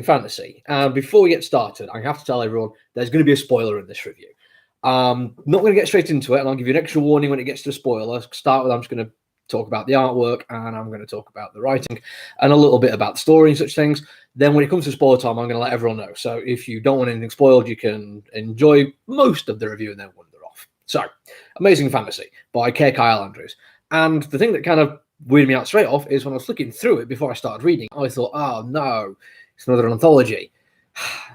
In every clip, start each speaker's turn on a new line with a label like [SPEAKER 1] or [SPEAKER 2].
[SPEAKER 1] fantasy. And before we get started, I have to tell everyone there's going to be a spoiler in this review. Not going to get straight into it, and I'll give you an extra warning when it gets to the spoiler. Start with I'm just going to talk about the artwork, and I'm going to talk about the writing, and a little bit about the story and such things. Then when it comes to spoiler time, I'm going to let everyone know. So if you don't want anything spoiled, you can enjoy most of the review and then wander off. So, Amazing Fantasy by Ka-Pow Andrews. And the thing that kind of weirded me out straight off is when I was flicking through it before I started reading, I thought, oh no, it's another anthology.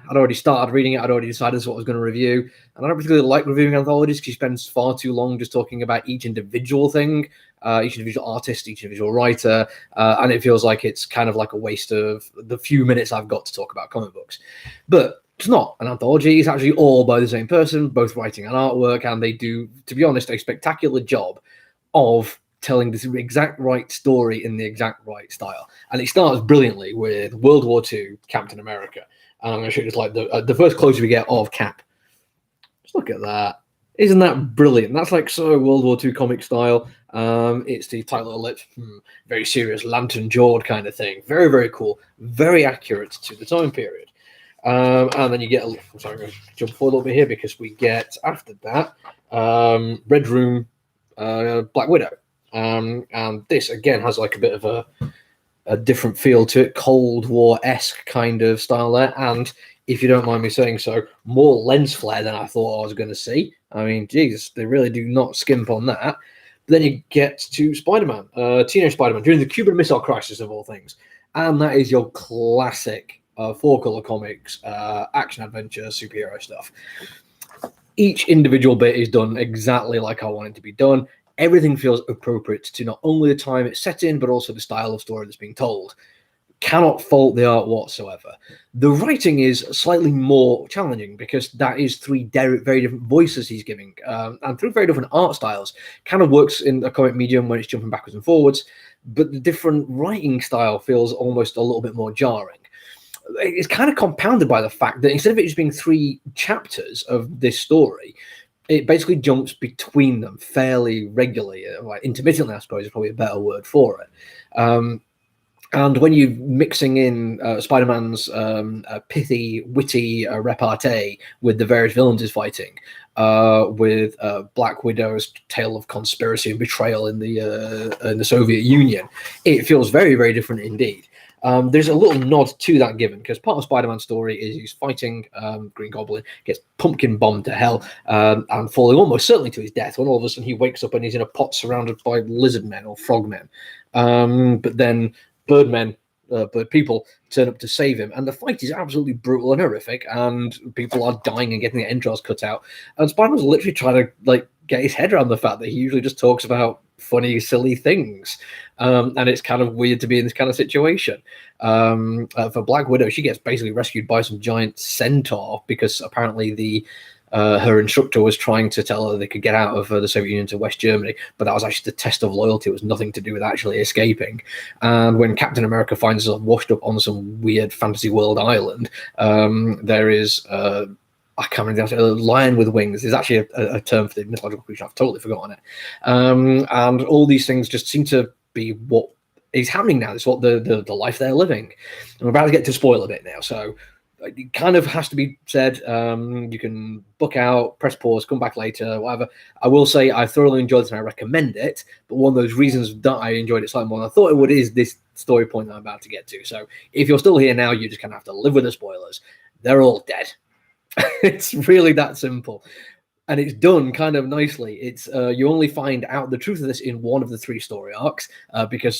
[SPEAKER 1] I'd already started reading it. I'd already decided this is what I was going to review. And I don't particularly like reviewing anthologies because you spend far too long just talking about each individual thing, each individual artist, each individual writer. And it feels like it's kind of like a waste of the few minutes I've got to talk about comic books. But it's not an anthology. It's actually all by the same person, both writing and artwork. And they do, to be honest, a spectacular job of telling this exact right story in the exact right style. And it starts brilliantly with World War II Captain America. And I'm going to show you just like the first close we get of Cap. Just look at that. Isn't that brilliant? That's like so World War II comic style. It's the tight little lips, very serious, lantern-jawed kind of thing. Very, very cool. Very accurate to the time period. And then you get, I'm sorry, I'm going to jump forward a little bit here because we get, after that, Red Room, Black Widow. And this, again, has like a bit of a different feel to it, Cold War-esque kind of style there. And if you don't mind me saying so, more lens flare than I thought I was going to see. I mean, Jesus, they really do not skimp on that. But then you get to Spider-Man, Teenage Spider-Man, during the Cuban Missile Crisis of all things. And that is your classic four-color comics, action-adventure, superhero stuff. Each individual bit is done exactly like I want it to be done. Everything feels appropriate to not only the time it's set in, but also the style of story that's being told. Cannot fault the art whatsoever. The writing is slightly more challenging because that is three very different voices he's giving, and through very different art styles. Kind of works in a comic medium when it's jumping backwards and forwards, but the different writing style feels almost a little bit more jarring. It's kind of compounded by the fact that instead of it just being three chapters of this story, it basically jumps between them fairly regularly, like intermittently, I suppose is probably a better word for it. And when you're mixing in Spider-Man's pithy, witty repartee with the various villains he's fighting, with Black Widow's tale of conspiracy and betrayal in the Soviet Union, it feels very, very different indeed. There's a little nod to that given because part of Spider-Man's story is he's fighting Green Goblin, gets pumpkin bombed to hell, and falling almost certainly to his death when all of a sudden he wakes up and he's in a pot surrounded by lizard men or frog men. But then bird people turn up to save him, and the fight is absolutely brutal and horrific, and people are dying and getting their entrails cut out. And Spider-Man's literally trying to get his head around the fact that he usually just talks about funny, silly things. And it's kind of weird to be in this kind of situation. For Black Widow, she gets basically rescued by some giant centaur because apparently her instructor was trying to tell her they could get out of the Soviet Union to West Germany, but that was actually the test of loyalty. It was nothing to do with actually escaping. And when Captain America finds herself washed up on some weird fantasy world island, there is I can't remember, a lion with wings. There's actually a term for the mythological creature. I've totally forgotten it. And all these things just seem to be what is happening now. It's what the life they're living. And we're about to get to spoil a bit now, so it kind of has to be said. You can book out, press pause, come back later, whatever. I will say I thoroughly enjoyed this and I recommend it, but one of those reasons that I enjoyed it slightly more than I thought it would is this story point that I'm about to get to. So if you're still here now, you just kind of have to live with the spoilers. They're all dead. It's really that simple. And it's done kind of nicely. It's you only find out the truth of this in one of the three story arcs because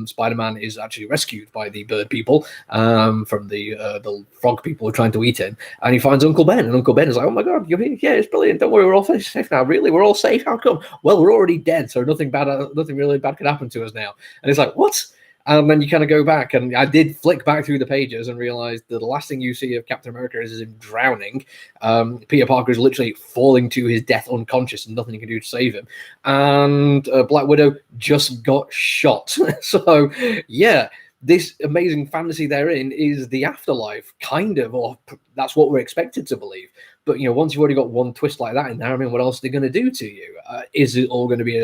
[SPEAKER 1] Spider-Man is actually rescued by the bird people from the frog people who are trying to eat him, and he finds Uncle Ben, and Uncle Ben is like, "Oh my God, you're here? Yeah, it's brilliant. Don't worry, we're all safe now. Really, we're all safe. How come? Well, we're already dead, so nothing really bad could happen to us now." And it's like, what? And then you kind of go back, and I did flick back through the pages and realize that the last thing you see of Captain America is him drowning. Peter Parker is literally falling to his death unconscious, and nothing you can do to save him. And Black Widow just got shot. So, yeah, this amazing fantasy they're in is the afterlife, kind of, or that's what we're expected to believe. But, once you've already got one twist like that in there, I mean, what else are they going to do to you? Is it all going to be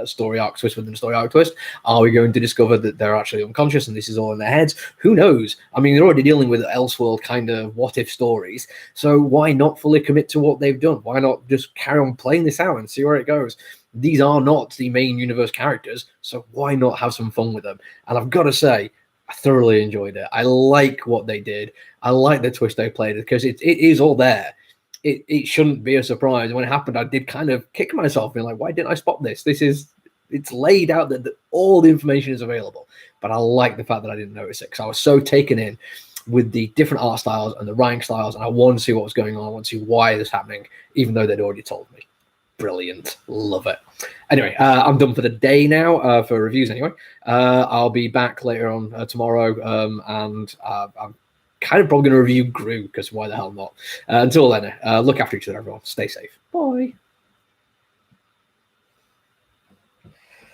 [SPEAKER 1] story arc twist within a story arc twist? Are we going to discover that they're actually unconscious and this is all in their heads? Who knows? I mean, they're already dealing with Elseworld kind of what if stories, so why not fully commit to what they've done? Why not just carry on playing this out and see where it goes? These are not the main universe characters, so why not have some fun with them? And I've got to say, I thoroughly enjoyed it. I like what they did. I like the twist they played because it is all there. It shouldn't be a surprise. When it happened, I did kind of kick myself, being like, why didn't I spot this? It's laid out that all the information is available. But I like the fact that I didn't notice it because I was so taken in with the different art styles and the writing styles, and I wanted to see what was going on. I wanted to see why this was happening, even though they'd already told me. Brilliant. Love it. Anyway, I'm done for the day now, for reviews anyway. I'll be back later on tomorrow, and I'm kind of probably going to review Gru, because why the hell not? Until then, look after each other, everyone. Stay safe. Bye.